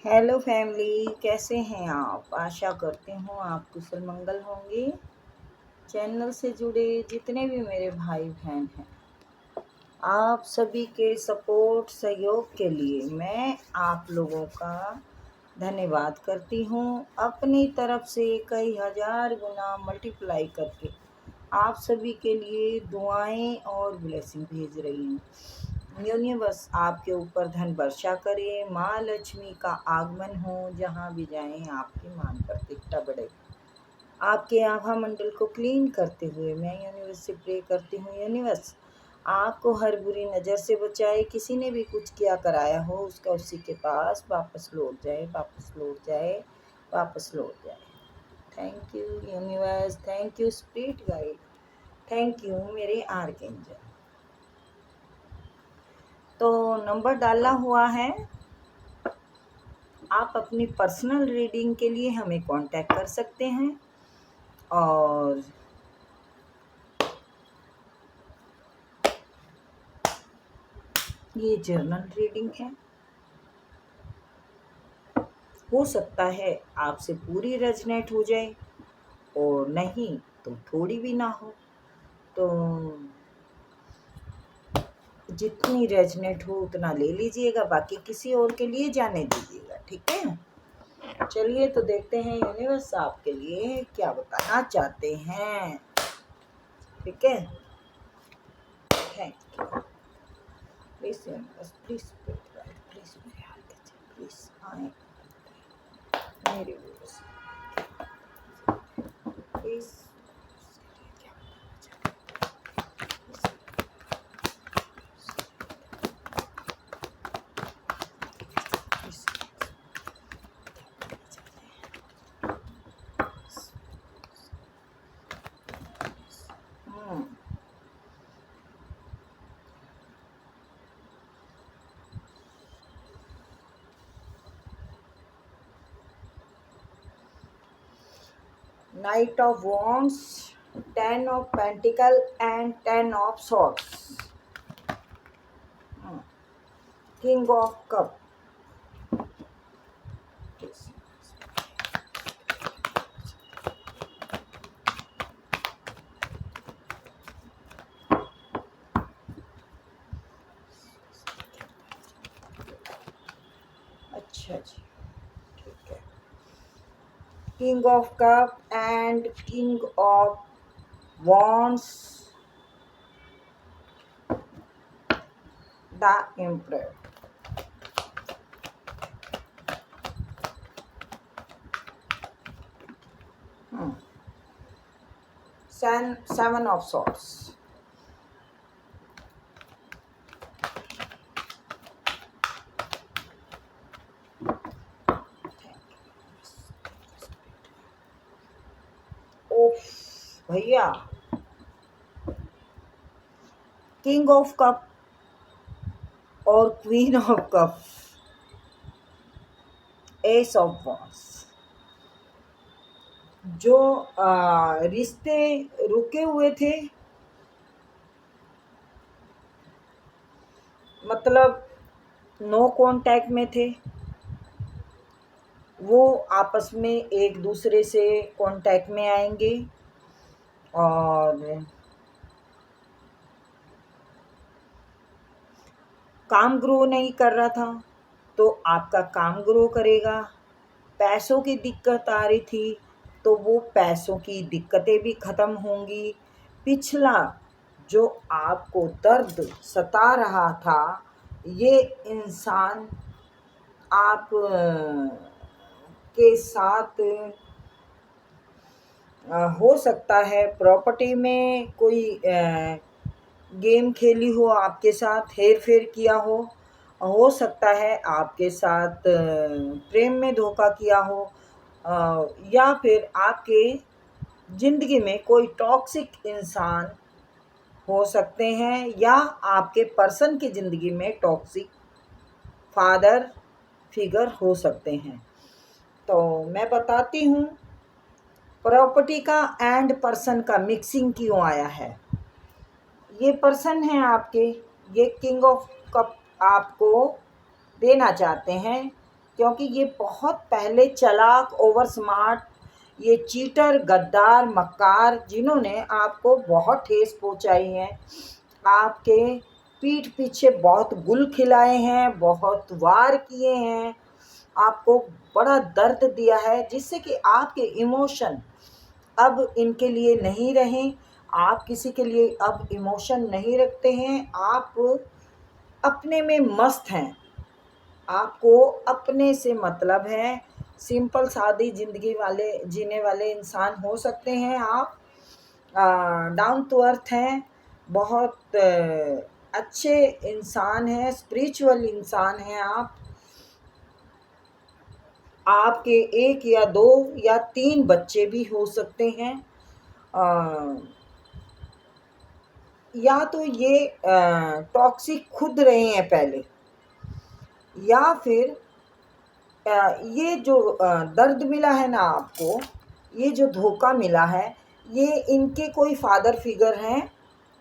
Hello family, कैसे हैं आप? आशा करती हूँ आप कुशल मंगल होंगे। चैनल से जुड़े जितने भी मेरे भाई बहन हैं, आप सभी के सपोर्ट सहयोग के लिए मैं आप लोगों का धन्यवाद करती हूँ। अपनी तरफ से कई हजार गुना मल्टीप्लाई करके आप सभी के लिए दुआएं और ब्लेसिंग भेज रही हूँ। यूनिवर्स आपके ऊपर धन वर्षा करे, माँ लक्ष्मी का आगमन हो, जहाँ भी जाएं आपकी मान प्रतिष्ठा बढ़े। आपके आभा मंडल को क्लीन करते हुए मैं यूनिवर्स से प्रे करती हूँ, यूनिवर्स आपको हर बुरी नज़र से बचाए। किसी ने भी कुछ किया कराया हो उसका उसी के पास वापस लौट जाए, वापस लौट जाए, वापस लौट जाए। Thank you universe, thank you spirit guide, thank you मेरे आर्कएंजल। तो नंबर डाला हुआ है, आप अपनी पर्सनल रीडिंग के लिए हमें कांटेक्ट कर सकते हैं। और ये जर्नल रीडिंग है, हो सकता है आपसे पूरी रेजनेट हो जाए और नहीं तो थोड़ी भी ना हो। तो जितनी रेजनेट हो उतना ले लीजिएगा, बाकी किसी और के लिए जाने दीजिएगा, ठीक है। चलिए तो देखते हैं यूनिवर्स आपके लिए क्या बताना चाहते हैं, ठीक है। Thank you. Please universe, please please मेरे हाथ प्लीज आए मेरे viewers, please Knight of Wands, Ten of Pentacles and Ten of Swords, King of Cup। अच्छा जी, ठीक है। King of Cup and King of Wands, the Emperor। Seven of Swords। ओफ भैया, king of cup और queen of cup, S of wands. जो रिश्ते रुके हुए थे, मतलब नो कांटेक्ट में थे, वो आपस में एक दूसरे से कांटेक्ट में आएंगे। और काम ग्रो नहीं कर रहा था तो आपका काम ग्रो करेगा। पैसों की दिक्कत आ रही थी तो वो पैसों की दिक्कतें भी ख़त्म होंगी। पिछला जो आपको दर्द सता रहा था, ये इंसान आप के साथ हो सकता है प्रॉपर्टी में कोई गेम खेली हो, आपके साथ हेर फेर किया हो सकता है आपके साथ प्रेम में धोखा किया हो, या फिर आपके ज़िंदगी में कोई टॉक्सिक इंसान हो सकते हैं, या आपके पर्सन की ज़िंदगी में टॉक्सिक फादर फिगर हो सकते हैं। तो मैं बताती हूँ प्रॉपर्टी का एंड पर्सन का मिक्सिंग क्यों आया है। ये पर्सन है आपके, ये किंग ऑफ कप आपको देना चाहते हैं क्योंकि ये बहुत पहले चालाक, ओवर स्मार्ट, ये चीटर, गद्दार, मक्कार, जिन्होंने आपको बहुत ठेस पहुंचाई है, आपके पीठ पीछे बहुत गुल खिलाए हैं, बहुत वार किए हैं, आपको बड़ा दर्द दिया है, जिससे कि आपके इमोशन अब इनके लिए नहीं रहें। आप किसी के लिए अब इमोशन नहीं रखते हैं, आप अपने में मस्त हैं, आपको अपने से मतलब है। सिंपल सादी ज़िंदगी वाले जीने वाले इंसान हो सकते हैं आप। डाउन टू अर्थ हैं, बहुत अच्छे इंसान हैं, स्पिरिचुअल इंसान हैं आप। आपके 1 या 2 या 3 बच्चे भी हो सकते हैं। या तो ये टॉक्सिक खुद रहे हैं पहले, या फिर ये जो दर्द मिला है ना आपको, ये जो धोखा मिला है, ये इनके कोई फादर फिगर हैं,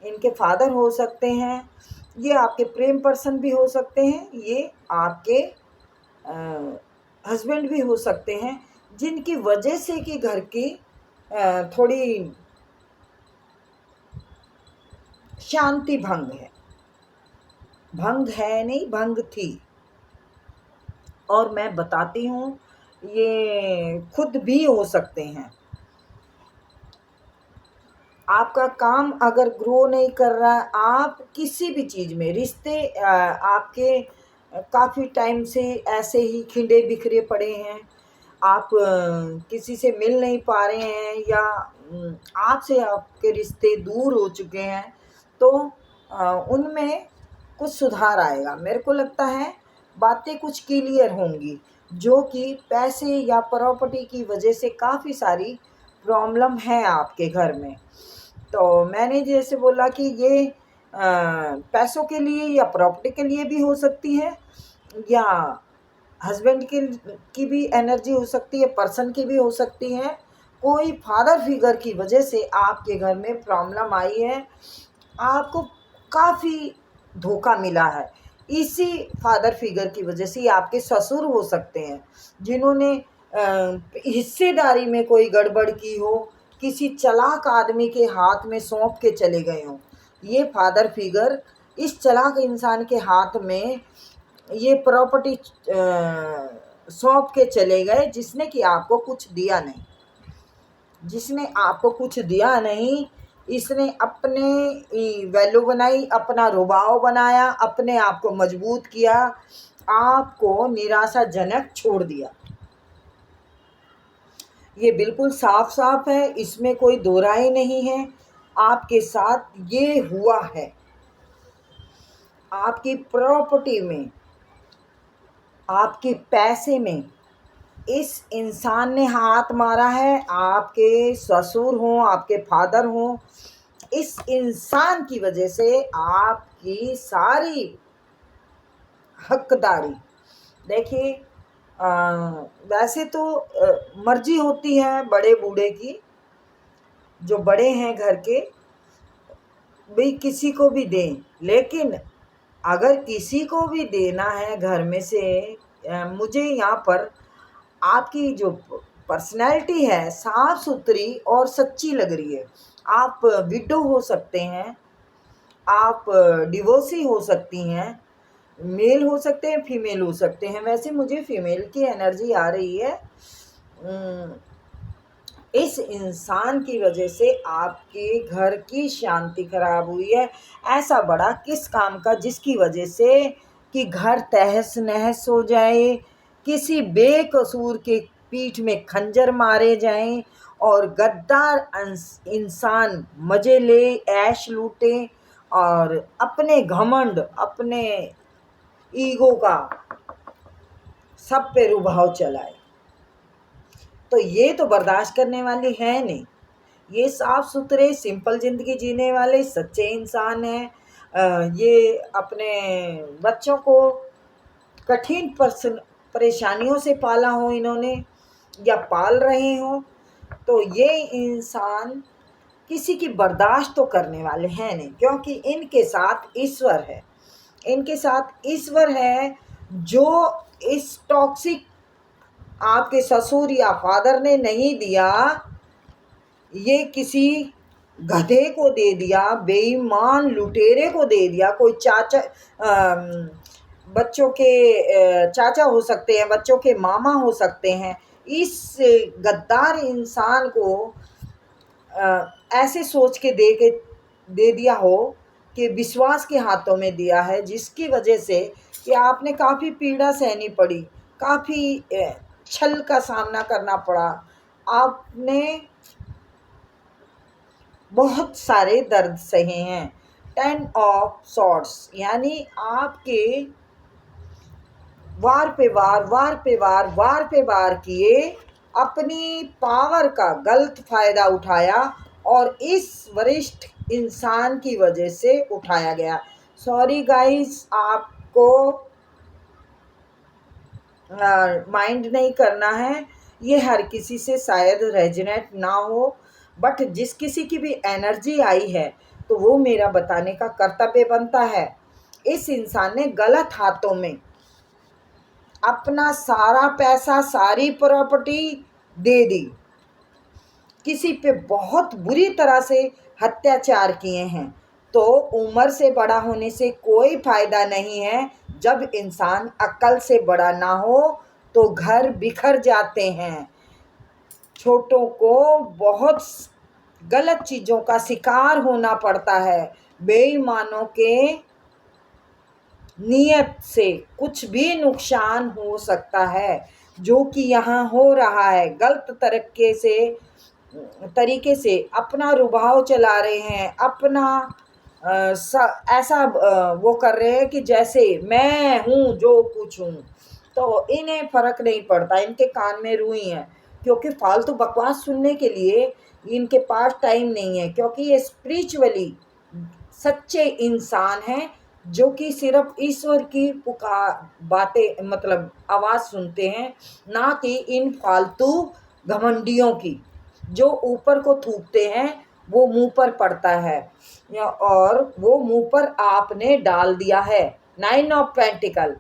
इनके फादर हो सकते हैं, ये आपके प्रेम पर्सन भी हो सकते हैं, ये आपके हस्बैंड भी हो सकते हैं, जिनकी वजह से कि घर की थोड़ी शांति भंग है। भंग है नहीं, भंग थी। और मैं बताती हूँ, ये खुद भी हो सकते हैं। आपका काम अगर ग्रो नहीं कर रहा है, आप किसी भी चीज़ में रिश्ते आपके काफ़ी टाइम से ऐसे ही खिंडे बिखरे पड़े हैं, आप किसी से मिल नहीं पा रहे हैं, या आपसे आपके रिश्ते दूर हो चुके हैं, तो उनमें कुछ सुधार आएगा। मेरे को लगता है बातें कुछ क्लियर होंगी, जो कि पैसे या प्रॉपर्टी की वजह से काफ़ी सारी प्रॉब्लम है आपके घर में। तो मैंने जैसे बोला कि ये पैसों के लिए या प्रॉपर्टी के लिए भी हो सकती है, या हस्बैंड की भी एनर्जी हो सकती है, पर्सन की भी हो सकती है। कोई फादर फिगर की वजह से आपके घर में प्रॉब्लम आई है, आपको काफ़ी धोखा मिला है। इसी फादर फिगर की वजह से आपके ससुर हो सकते हैं, जिन्होंने हिस्सेदारी में कोई गड़बड़ की हो, किसी चालाक आदमी के हाथ में सौंप के चले गए हों। ये फादर फिगर इस चालाक इंसान के हाथ में ये प्रॉपर्टी सौंप के चले गए, जिसने कि आपको कुछ दिया नहीं, जिसने आपको कुछ दिया नहीं। इसने अपने वैल्यू बनाई, अपना रुबाव बनाया, अपने आप को मजबूत किया, आपको निराशाजनक छोड़ दिया। ये बिल्कुल साफ साफ है, इसमें कोई दो राय नहीं है। आपके साथ ये हुआ है। आपकी प्रॉपर्टी में, आपके पैसे में इस इंसान ने हाथ मारा है। आपके ससुर हों, आपके फादर हों, इस इंसान की वजह से आपकी सारी हकदारी, देखिए वैसे तो मर्जी होती है बड़े बूढ़े की, जो बड़े हैं घर के, भाई किसी को भी दें, लेकिन अगर किसी को भी देना है घर में से, मुझे यहाँ पर आपकी जो पर्सनैलिटी है साफ सुथरी और सच्ची लग रही है। आप विडो हो सकते हैं, आप डिवोर्सी हो सकती हैं, मेल हो सकते हैं, फीमेल हो सकते हैं। वैसे मुझे फीमेल की एनर्जी आ रही है। इस इंसान की वजह से आपके घर की शांति खराब हुई है। ऐसा बड़ा किस काम का, जिसकी वजह से कि घर तहस नहस हो जाए, किसी बेकसूर के पीठ में खंजर मारे जाएं, और गद्दार इंसान मज़े ले, ऐश लूटे, और अपने घमंड, अपने ईगो का सब पे रुभाव चलाए। तो ये तो बर्दाश्त करने वाली है नहीं। ये साफ सुथरे सिंपल ज़िंदगी जीने वाले सच्चे इंसान हैं। ये अपने बच्चों को कठिन परेशानियों से पाला हो इन्होंने, या पाल रहे हो, तो ये इंसान किसी की बर्दाश्त तो करने वाले हैं नहीं, क्योंकि इनके साथ ईश्वर है। इनके साथ ईश्वर है, जो इस टॉक्सिक आपके ससुर या फादर ने नहीं दिया, ये किसी गधे को दे दिया, बेईमान लुटेरे को दे दिया, कोई चाचा बच्चों के चाचा हो सकते हैं, बच्चों के मामा हो सकते हैं। इस गद्दार इंसान को ऐसे सोच के दे दिया हो कि विश्वास के हाथों में दिया है, जिसकी वजह से कि आपने काफ़ी पीड़ा सहनी पड़ी, काफ़ी छल का सामना करना पड़ा, आपने बहुत सारे दर्द सहे हैं। 10 ऑफ सॉर्ड्स यानी आपके वार पे वार किए, अपनी पावर का गलत फायदा उठाया और इस वरिष्ठ इंसान की वजह से उठाया गया। सॉरी गाइस, आपको माइंड नहीं करना है, ये हर किसी से शायद रेजोनेट ना हो, बट जिस किसी की भी एनर्जी आई है तो वो मेरा बताने का कर्तव्य बनता है। इस इंसान ने गलत हाथों में अपना सारा पैसा, सारी प्रॉपर्टी दे दी, किसी पे बहुत बुरी तरह से अत्याचार किए हैं। तो उम्र से बड़ा होने से कोई फायदा नहीं है। जब इंसान अक्ल से बड़ा ना हो तो घर बिखर जाते हैं। छोटों को बहुत गलत चीज़ों का शिकार होना पड़ता है। बेईमानों के नियत से कुछ भी नुकसान हो सकता है, जो कि यहाँ हो रहा है। गलत तरीके से अपना रुबाव चला रहे हैं, अपना ऐसा वो कर रहे हैं कि जैसे मैं हूँ जो कुछ हूँ। तो इन्हें फ़र्क नहीं पड़ता, इनके कान में रुई है, क्योंकि फालतू बकवास सुनने के लिए इनके पास टाइम नहीं है। क्योंकि ये स्पिरिचुअली सच्चे इंसान हैं, जो कि सिर्फ ईश्वर की बातें मतलब आवाज़ सुनते हैं, ना कि इन फालतू घमंडियों की, जो ऊपर को थूकते हैं वो मुंह पर पड़ता है, और वो मुंह पर आपने डाल दिया है। 9 ऑफ पेंटिकल,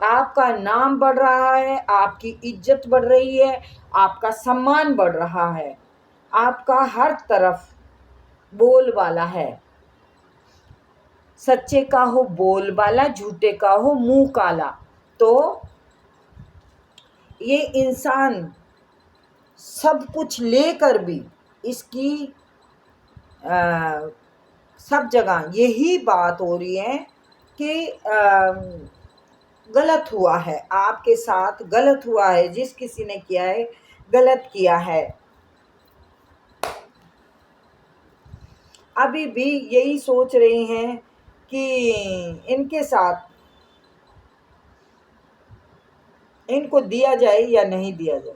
आपका नाम बढ़ रहा है, आपकी इज्जत बढ़ रही है, आपका सम्मान बढ़ रहा है, आपका हर तरफ बोलबाला है। सच्चे का हो बोलबाला, झूठे का हो मुंह काला। तो ये इंसान सब कुछ लेकर भी इसकी सब जगह यही बात हो रही है कि गलत हुआ है, आपके साथ गलत हुआ है, जिस किसी ने किया है गलत किया है। अभी भी यही सोच रहे हैं कि इनके साथ इनको दिया जाए या नहीं दिया जाए।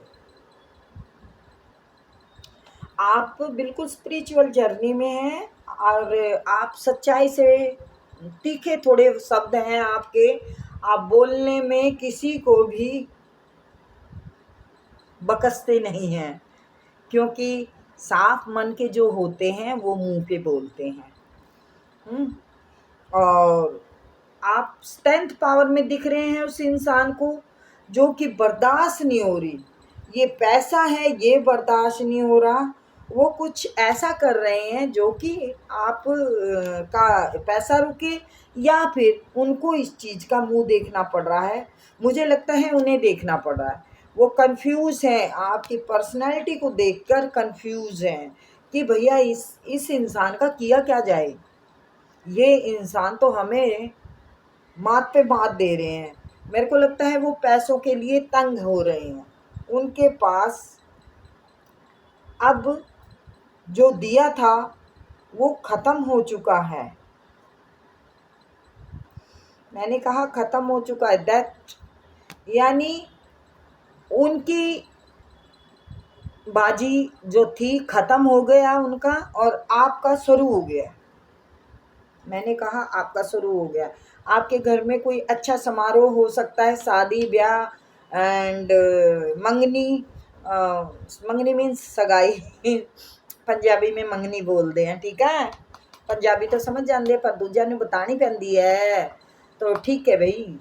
आप बिल्कुल स्पिरिचुअल जर्नी में हैं और आप सच्चाई से, तीखे थोड़े शब्द हैं आपके, आप बोलने में किसी को भी बकसते नहीं हैं, क्योंकि साफ मन के जो होते हैं वो मुंह पे बोलते हैं। और आप स्ट्रेंथ पावर में दिख रहे हैं उस इंसान को, जो कि बर्दाश्त नहीं हो रही, ये पैसा है ये बर्दाश्त नहीं हो रहा। वो कुछ ऐसा कर रहे हैं जो कि आप का पैसा रुके, या फिर उनको इस चीज़ का मुंह देखना पड़ रहा है। मुझे लगता है उन्हें देखना पड़ रहा है। वो कंफ्यूज हैं, आपकी पर्सनैलिटी को देखकर कंफ्यूज हैं कि भैया इस इंसान का किया क्या जाए। ये इंसान तो हमें मात पे मात दे रहे हैं। मेरे को लगता है वो पैसों के लिए तंग हो रहे हैं। उनके पास अब जो दिया था वो ख़त्म हो चुका है। मैंने कहा ख़त्म हो चुका है। दैट यानी उनकी बाजी जो थी ख़त्म हो गया उनका, और आपका शुरू हो गया। मैंने कहा आपका शुरू हो गया। आपके घर में कोई अच्छा समारोह हो सकता है, शादी ब्याह एंड मंगनी। मंगनी मीन्स सगाई पंजाबी में मंगनी बोलते हैं, ठीक है। पंजाबी तो समझ जाते पर दूजा ने बतानी पैंदी है, तो ठीक है भाई।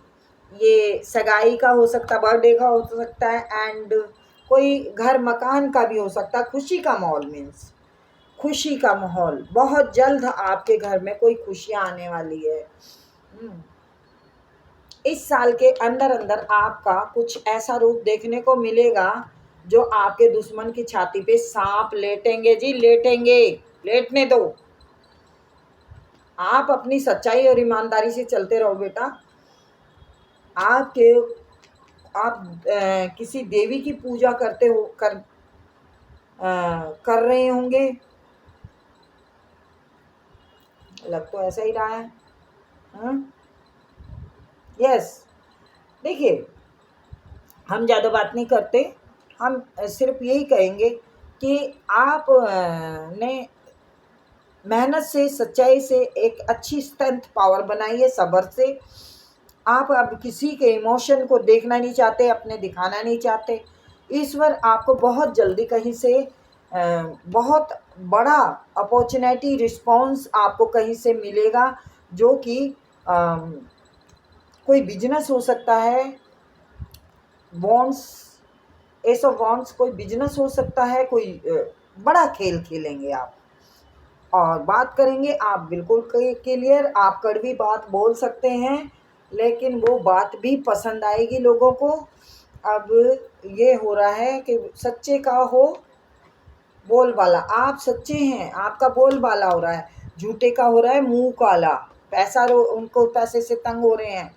ये सगाई का हो सकता है, बर्थडे का हो सकता है, एंड कोई घर मकान का भी हो सकता है। खुशी का माहौल मीन्स खुशी का माहौल, बहुत जल्द आपके घर में कोई खुशियाँ आने वाली है। इस साल के अंदर अंदर आपका कुछ ऐसा रूप देखने को मिलेगा जो आपके दुश्मन की छाती पे सांप लेटेंगे जी, लेटेंगे, लेटने दो। आप अपनी सच्चाई और ईमानदारी से चलते रहो बेटा। आपके आप किसी देवी की पूजा करते हो कर रहे होंगे, लग तो ऐसा ही रहा है। यस, देखिए हम ज़्यादा बात नहीं करते, हम सिर्फ यही कहेंगे कि आप ने मेहनत से, सच्चाई से एक अच्छी स्ट्रेंथ पावर बनाइए, सब्र से। आप अब किसी के इमोशन को देखना नहीं चाहते, अपने दिखाना नहीं चाहते। ईश्वर आपको बहुत जल्दी कहीं से बहुत बड़ा अपॉर्चुनिटी रिस्पॉन्स आपको कहीं से मिलेगा, जो कि कोई बिजनेस हो सकता है, बॉन्ड्स, एस ऑफ बॉन्ड्स, कोई बिजनेस हो सकता है, कोई बड़ा खेल खेलेंगे आप। और बात करेंगे आप बिल्कुल क्लियर, आप कड़वी बात बोल सकते हैं, लेकिन वो बात भी पसंद आएगी लोगों को। अब ये हो रहा है कि सच्चे का हो बोलबाला, आप सच्चे हैं, आपका बोलबाला हो रहा है, झूठे का हो रहा है मुंह काला। उनको पैसे से तंग हो रहे हैं,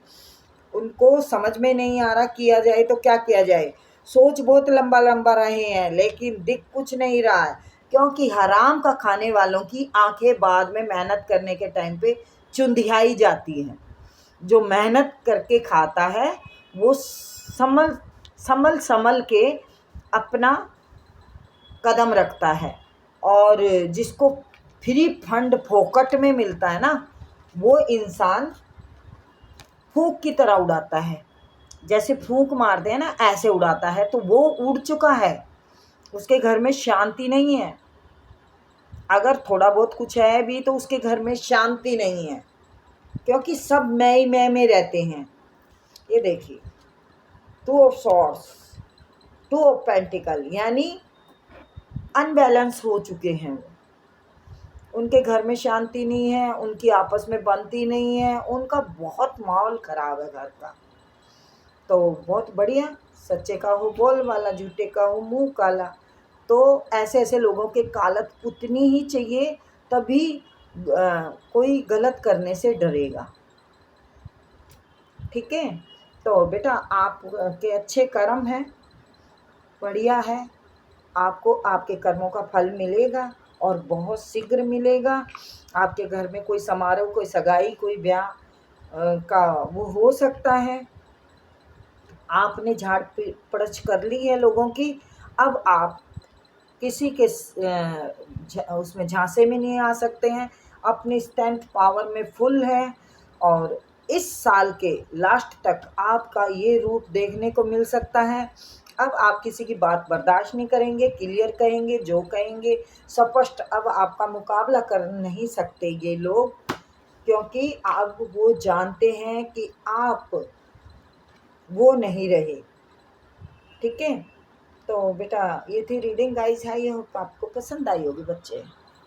उनको समझ में नहीं आ रहा किया जाए तो क्या किया जाए। सोच बहुत लंबा लंबा रहे हैं, लेकिन दिख कुछ नहीं रहा है, क्योंकि हराम का खाने वालों की आंखें बाद में मेहनत करने के टाइम पे चुंधियाई जाती हैं। जो मेहनत करके खाता है वो संभल संभल संभल के अपना कदम रखता है, और जिसको फ्री फंड फोकट में मिलता है ना, वो इंसान फूंक की तरह उड़ाता है। जैसे फूंक मारते हैं ना, ऐसे उड़ाता है, तो वो उड़ चुका है, उसके घर में शांति नहीं है। अगर थोड़ा बहुत कुछ है भी तो उसके घर में शांति नहीं है, क्योंकि सब मैं ही मैं में रहते हैं। ये देखिए, two of swords, two of pentacle, यानी अनबैलेंस हो चुके हैं वो। उनके घर में शांति नहीं है, उनकी आपस में बनती नहीं है, उनका बहुत माहौल खराब है घर का। तो बहुत बढ़िया, सच्चे का हो बोल वाला, झूठे का हो मुंह काला। तो ऐसे ऐसे लोगों के कालत उतनी ही चाहिए, तभी कोई गलत करने से डरेगा। ठीक है, तो बेटा आप के अच्छे कर्म हैं, बढ़िया है, आपको आपके कर्मों का फल मिलेगा, और बहुत शीघ्र मिलेगा। आपके घर में कोई समारोह, कोई सगाई, कोई ब्याह का वो हो सकता है। आपने झाड़ पड़च कर ली है लोगों की, अब आप किसी के उसमें झांसे में नहीं आ सकते हैं, अपनी स्ट्रेंथ पावर में फुल है। और इस साल के लास्ट तक आपका ये रूप देखने को मिल सकता है। अब आप किसी की बात बर्दाश्त नहीं करेंगे, क्लियर कहेंगे, जो कहेंगे स्पष्ट। अब आपका मुकाबला कर नहीं सकते ये लोग, क्योंकि अब वो जानते हैं कि आप वो नहीं रहे। ठीक है, तो बेटा ये थी रीडिंग गाइस, आई होप आपको पसंद आई होगी बच्चे।